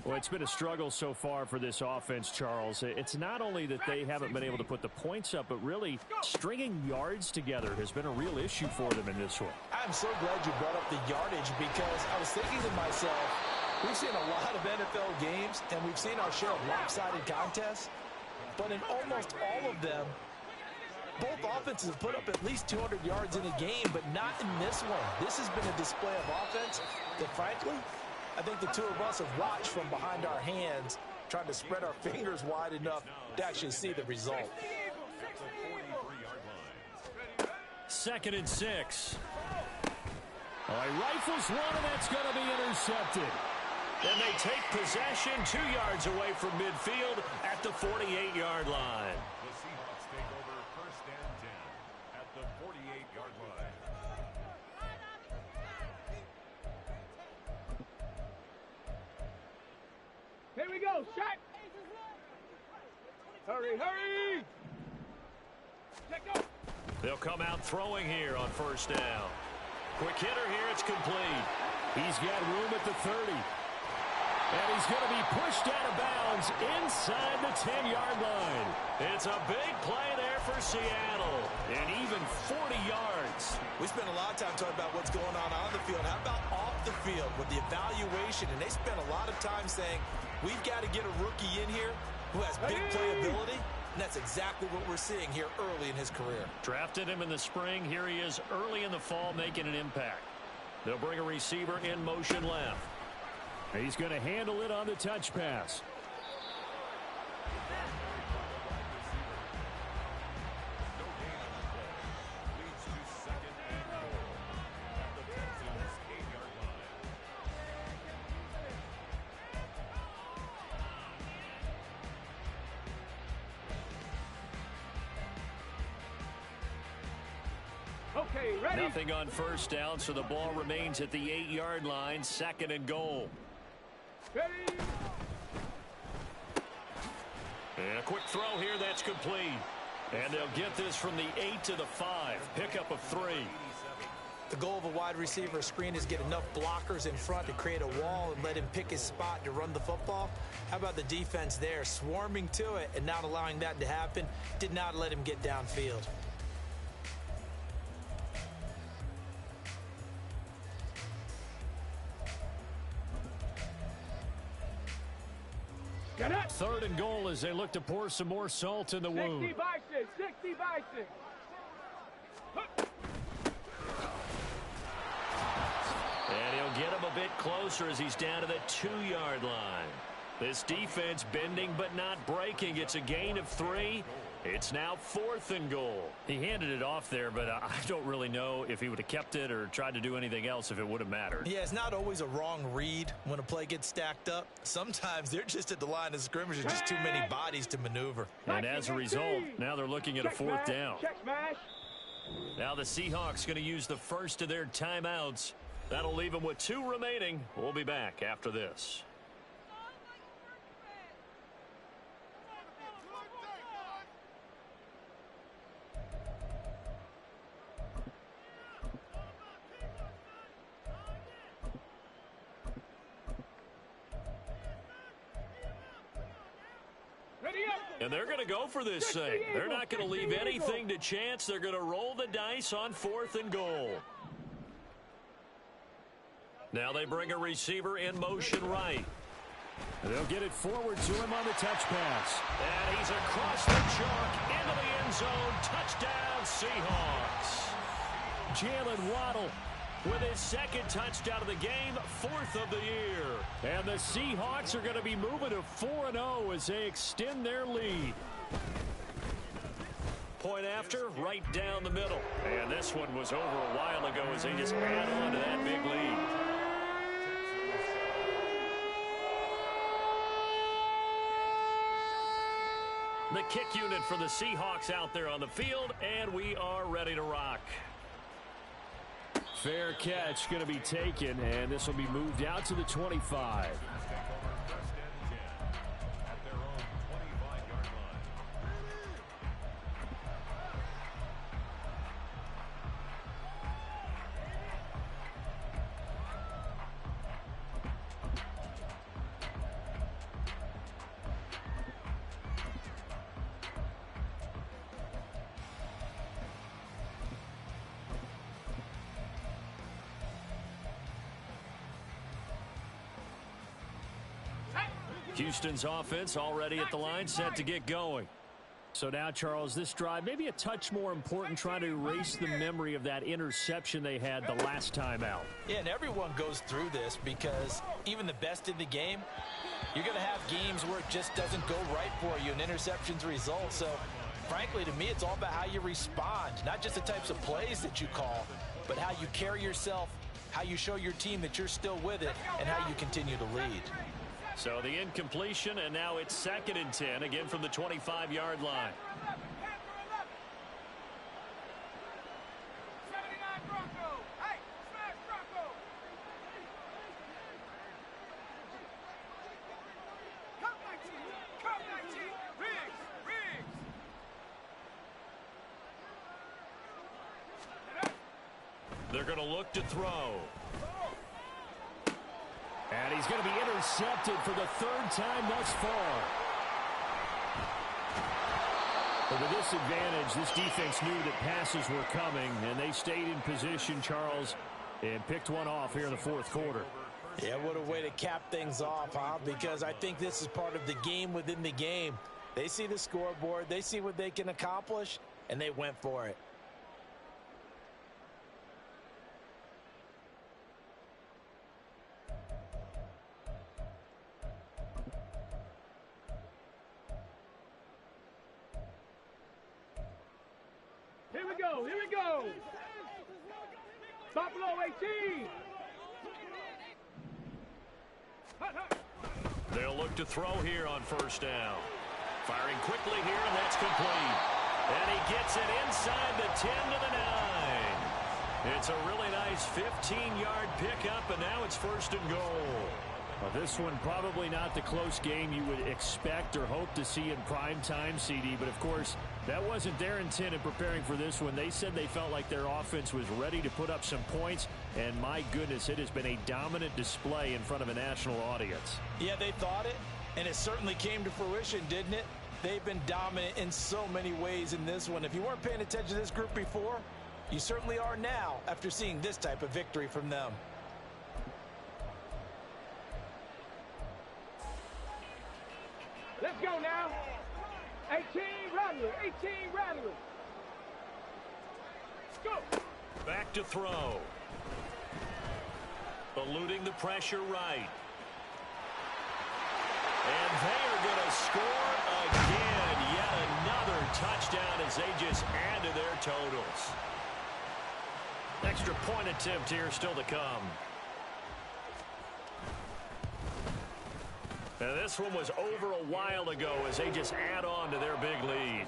Well, it's been a struggle so far for this offense, Charles. It's not only that they haven't been able to put the points up, but really stringing yards together has been a real issue for them in this one. I'm so glad you brought up the yardage because I was thinking to myself, we've seen a lot of NFL games and we've seen our share of lopsided contests, but in almost all of them, both offenses have put up at least 200 yards in a game, but not in this one. This has been a display of offense that, frankly, I think the two of us have watched from behind our hands, trying to spread our fingers wide enough to actually see the result. 2nd and 6. Oh, he rifles one, and that's going to be intercepted. Then they take possession 2 yards away from midfield at the 48-yard line. The Seahawks take over 1st and 10 at the 48-yard line. Here we go. Shot. Hurry, hurry! Let go! They'll come out throwing here on first down. Quick hitter here, it's complete. He's got room at the 30. And he's going to be pushed out of bounds inside the 10-yard line. It's a big play there for Seattle. And even 40 yards. We spent a lot of time talking about what's going on the field. How about off the field with the evaluation? And they spent a lot of time saying, we've got to get a rookie in here who has big playability. And that's exactly what we're seeing here early in his career. Drafted him in the spring. Here he is early in the fall making an impact. They'll bring a receiver in motion left. He's going to handle it on the touch pass. Leads to 2nd and goal at the Texans' 8-yard line. Okay, ready? Nothing on first down, so the ball remains at the 8-yard line. 2nd and goal. Ready? And a quick throw here, that's complete. And they'll get this from the 8 to the 5. Pickup of 3. The goal of a wide receiver screen is get enough blockers in front to create a wall and let him pick his spot to run the football. How about the defense there, swarming to it and not allowing that to happen? Did not let him get downfield. Get up! 3rd and goal as they look to pour some more salt in the 60 wound. by 6, 60 by 6. And he'll get him a bit closer as he's down to the 2-yard line. This defense bending but not breaking. It's a gain of 3. It's now 4th and goal. He handed it off there, but I don't really know if he would have kept it or tried to do anything else if it would have mattered. Yeah, it's not always a wrong read when a play gets stacked up. Sometimes they're just at the line of scrimmage. There's just too many bodies to maneuver. And as a result, now they're looking at a 4th down. Check smash. Now the Seahawks going to use the first of their timeouts. That'll leave them with 2 remaining. We'll be back after this. And they're going to go for this thing. They're not going to leave anything to chance. They're going to roll the dice on 4th and goal. Now they bring a receiver in motion right. And they'll get it forward to him on the touch pass. And he's across the chalk into the end zone. Touchdown, Seahawks. Jalen Waddle with his 2nd touchdown of the game, 4th of the year. And the Seahawks are going to be moving to 4-0 as they extend their lead. Point after, right down the middle. And this one was over a while ago as they just add on to that big lead. The kick unit for the Seahawks out there on the field, and we are ready to rock. Fair catch going to be taken, and this will be moved out to the 25. At their own 25-yard line. Houston's offense already at the line, set to get going. So now, Charles, this drive maybe a touch more important, trying to erase the memory of that interception they had the last time out. Yeah, and everyone goes through this because even the best in the game, you're going to have games where it just doesn't go right for you and interceptions result. So, frankly, to me, it's all about how you respond, not just the types of plays that you call, but how you carry yourself, how you show your team that you're still with it, and how you continue to lead. So the incompletion, and now it's 2nd and 10, again from the 25-yard line. They're going to look to throw. And he's going to be intercepted for the third time thus far. But with this advantage, this defense knew that passes were coming, and they stayed in position, Charles, and picked one off here in the fourth quarter. Yeah, what a way to cap things off, huh? Because I think this is part of the game within the game. They see the scoreboard, they see what they can accomplish, and they went for it. Here we go, here we go. Buffalo 18. They'll look to throw here on first down. Firing quickly here, and that's complete. And he gets it inside the 10 to the 9. It's a really nice 15-yard pickup, and now it's first and goal. Well, this one probably not the close game you would expect or hope to see in prime time, CD. But, of course, that wasn't their intent in preparing for this one. They said they felt like their offense was ready to put up some points. And, my goodness, it has been a dominant display in front of a national audience. Yeah, they thought it, and it certainly came to fruition, didn't it? They've been dominant in so many ways in this one. If you weren't paying attention to this group before, you certainly are now after seeing this type of victory from them. Let's go now. 18 Rattler, 18 Rattler. Go. Back to throw. Eluding the pressure right. And they are going to score again. Yet another touchdown as they just add to their totals. Extra point attempt here still to come. And this one was over a while ago as they just add on to their big lead.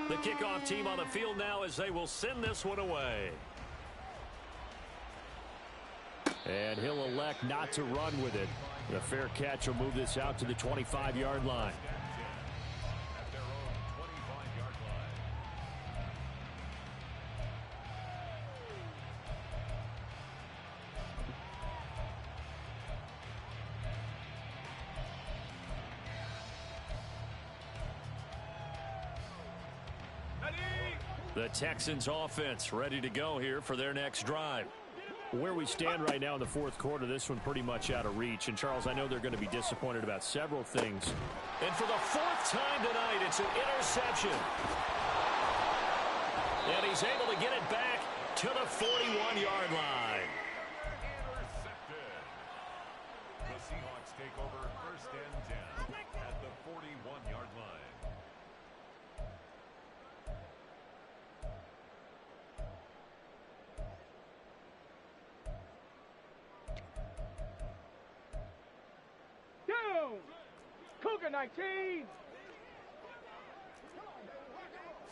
The kickoff team on the field now as they will send this one away. And he'll elect not to run with it. The fair catch will move this out to the 25-yard line. At their own 25-yard line. The Texans offense ready to go here for their next drive. Where we stand right now in the fourth quarter, this one pretty much out of reach. And, Charles, I know they're going to be disappointed about several things. And for the fourth time tonight, it's an interception. And he's able to get it back to the 41-yard line. Intercepted. The Seahawks take over first and 10 at the 41-yard line. Cougar 19.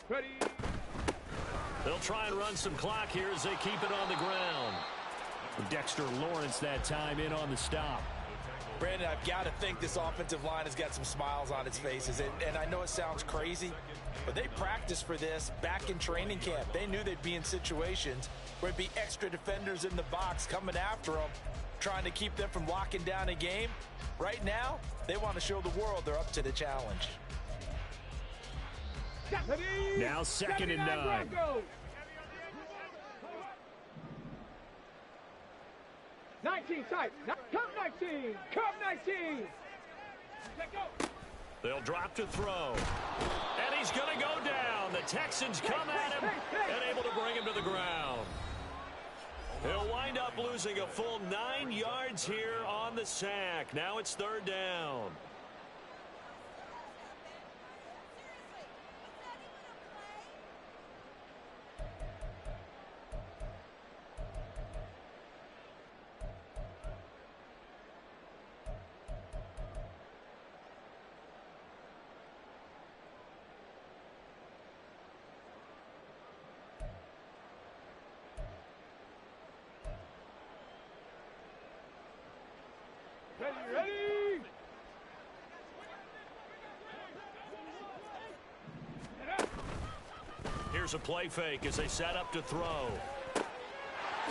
Ready. They'll try and run some clock here as they keep it on the ground. Dexter Lawrence that time in on the stop. Brandon, I've got to think this offensive line has got some smiles on its faces. And I know it sounds crazy, but they practiced for this back in training camp. They knew they'd be in situations where there'd be extra defenders in the box coming after them, trying to keep them from locking down a game. Right now, they want to show the world they're up to the challenge. Now 2nd and 9. 19 tight. Come 19. Come 19. They'll drop to throw. And he's going to go down. The Texans come at him and able to bring him to the ground. He'll wind up losing a full 9 yards here on the sack. Now it's 3rd down. Ready? Here's a play fake as they set up to throw.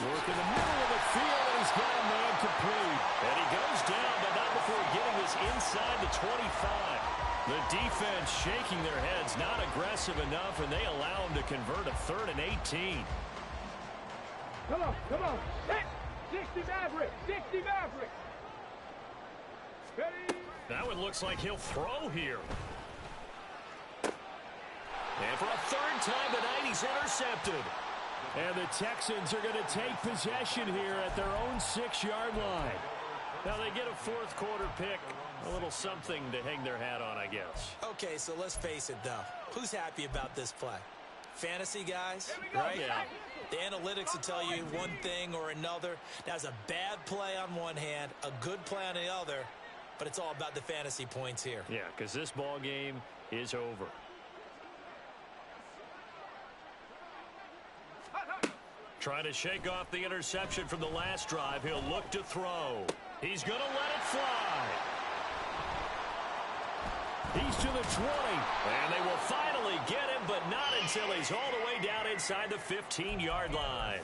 Work in the middle of the field, and he's got a man complete. And he goes down, but not before getting this inside the 25. The defense shaking their heads, not aggressive enough, and they allow him to convert a 3rd and 18. Come on, come on. Hit! 60 Maverick, 60 Maverick. Ready? That one looks like he'll throw here. And for a 3rd time tonight, he's intercepted. And the Texans are going to take possession here at their own 6-yard line. Now they get a 4th quarter pick. A little something to hang their hat on, I guess. Okay, so let's face it, though. Who's happy about this play? Fantasy guys, go. right? Yeah. The analytics will tell you one thing or another. That's a bad play on one hand, a good play on the other, but it's all about the fantasy points here. Yeah, because this ball game is over. Trying to shake off the interception from the last drive. He'll look to throw. He's going to let it fly. He's to the 20. And they will finally get him, but not until he's all the way down inside the 15-yard line.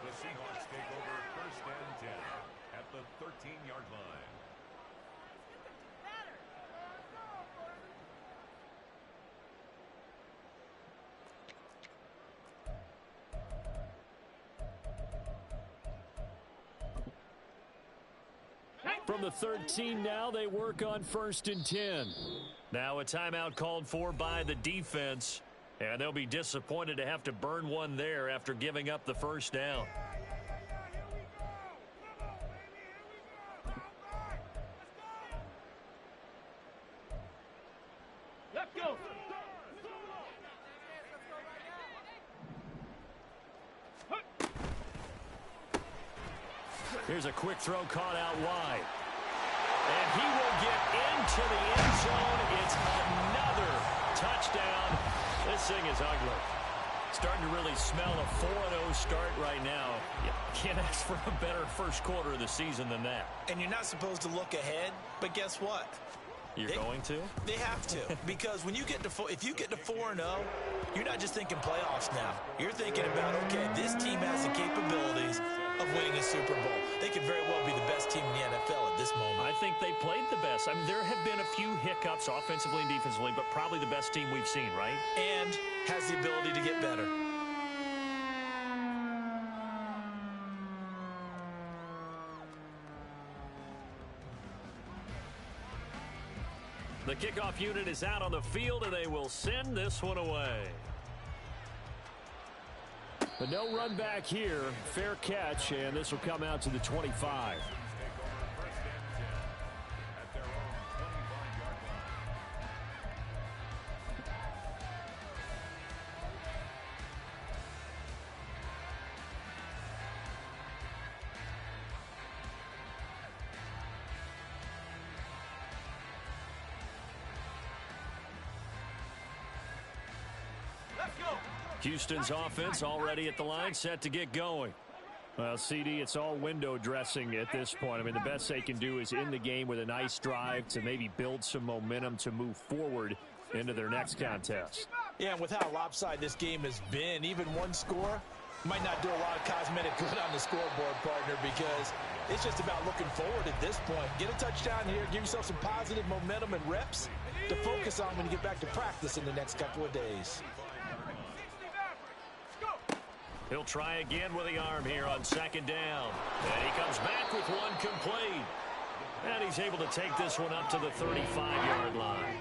The Seahawks take over 1st and 10 at the 13-yard line. From the 13 now, they work on 1st and 10. Now a timeout called for by the defense. And they'll be disappointed to have to burn one there after giving up the 1st down. Let's go. Here's a quick throw caught out wide. And he will get into the end zone. It's another touchdown. This thing is ugly. Starting to really smell a 4-0 start right now. You can't ask for a better 1st quarter of the season than that. And you're not supposed to look ahead, but guess what? You're going to? They have to, because when you get to if you get to 4-0, you're not just thinking playoffs now. You're thinking about, okay, this team has the capabilities of winning a Super Bowl. They could very well be the best team in the NFL at this moment. I think they played the best. I mean, there have been a few hiccups offensively and defensively, but probably the best team we've seen, right? And has the ability to get better. The kickoff unit is out on the field, and they will send this one away. But no run back here. Fair catch, and this will come out to the 25. Houston's offense already at the line, set to get going. Well, CD, it's all window dressing at this point. I mean, the best they can do is end the game with a nice drive to maybe build some momentum to move forward into their next contest. Yeah, and with how lopsided this game has been, even one score might not do a lot of cosmetic good on the scoreboard, partner, because it's just about looking forward at this point. Get a touchdown here, give yourself some positive momentum and reps to focus on when you get back to practice in the next couple of days. He'll try again with the arm here on 2nd down. And he comes back with one complete. And he's able to take this one up to the 35-yard line.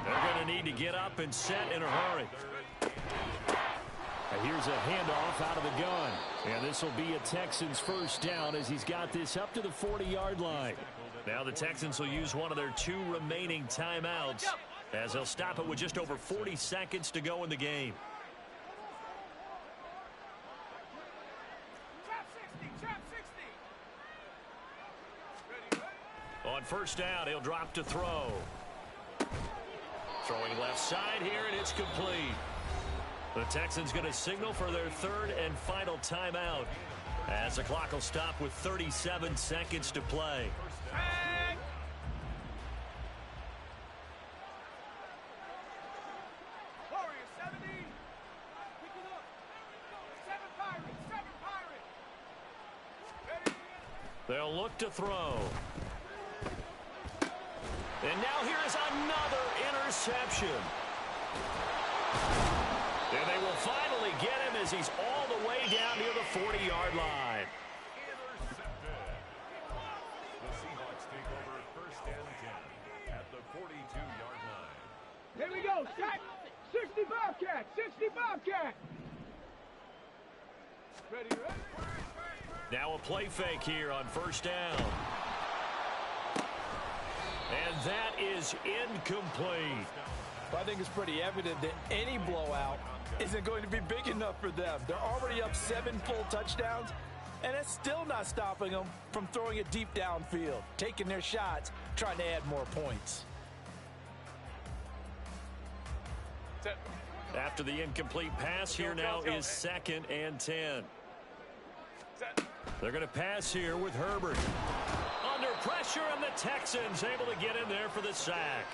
They're going to need to get up and set in a hurry. And here's a handoff out of the gun. And this will be a Texans 1st down as he's got this up to the 40-yard line. Now the Texans will use one of their 2 remaining timeouts as they'll stop it with just over 40 seconds to go in the game. On 1st down, he'll drop to throw. Throwing left side here, and it's complete. The Texans going to signal for their 3rd and final timeout. As the clock will stop with 37 seconds to play. Warriors 70. Pick it up. 7 Pirates. 7 Pirates. Ready? They'll look to throw. And now here is another interception. And they will finally get him as he's all the way down near the 40-yard line. Intercepted. The Seahawks take over first and 10 at the 42-yard line. Here we go. Set. 60 Bobcat. 60 Bobcat. Ready, ready? Now a play fake here on first down. And that is incomplete. I think it's pretty evident that any blowout isn't going to be big enough for them. They're already up 7 full touchdowns, and it's still not stopping them from throwing it deep downfield, taking their shots, trying to add more points. After the incomplete pass, here now is 2nd and 10. They're going to pass here with Herbert. Under pressure, and the Texans able to get in there for the sack.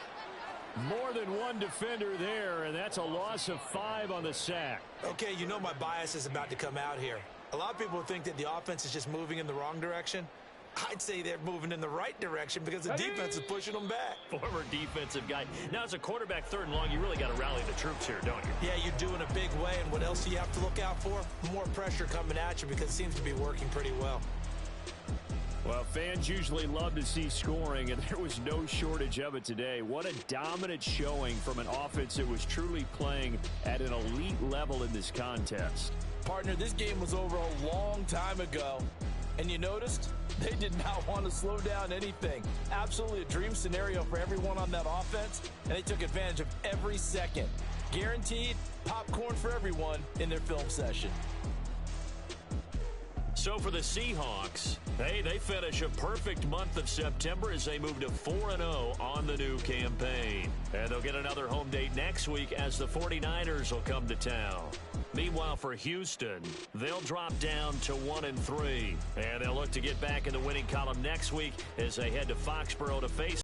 More than one defender there, and that's a loss of 5 on the sack. Okay, you know my bias is about to come out here. A lot of people think that the offense is just moving in the wrong direction. I'd say they're moving in the right direction because the defense is pushing them back. Former defensive guy. Now, as a quarterback 3rd and long, you really got to rally the troops here, don't you? Yeah, you're doing a big way, and what else do you have to look out for? More pressure coming at you because it seems to be working pretty well. Well, fans usually love to see scoring, and there was no shortage of it today. What a dominant showing from an offense that was truly playing at an elite level in this contest. Partner, this game was over a long time ago, and you noticed they did not want to slow down anything. Absolutely a dream scenario for everyone on that offense, and they took advantage of every second. Guaranteed popcorn for everyone in their film session. So for the Seahawks, hey, they finish a perfect month of September as they move to 4-0 on the new campaign. And they'll get another home date next week as the 49ers will come to town. Meanwhile, for Houston, they'll drop down to 1-3. And they'll look to get back in the winning column next week as they head to Foxborough to face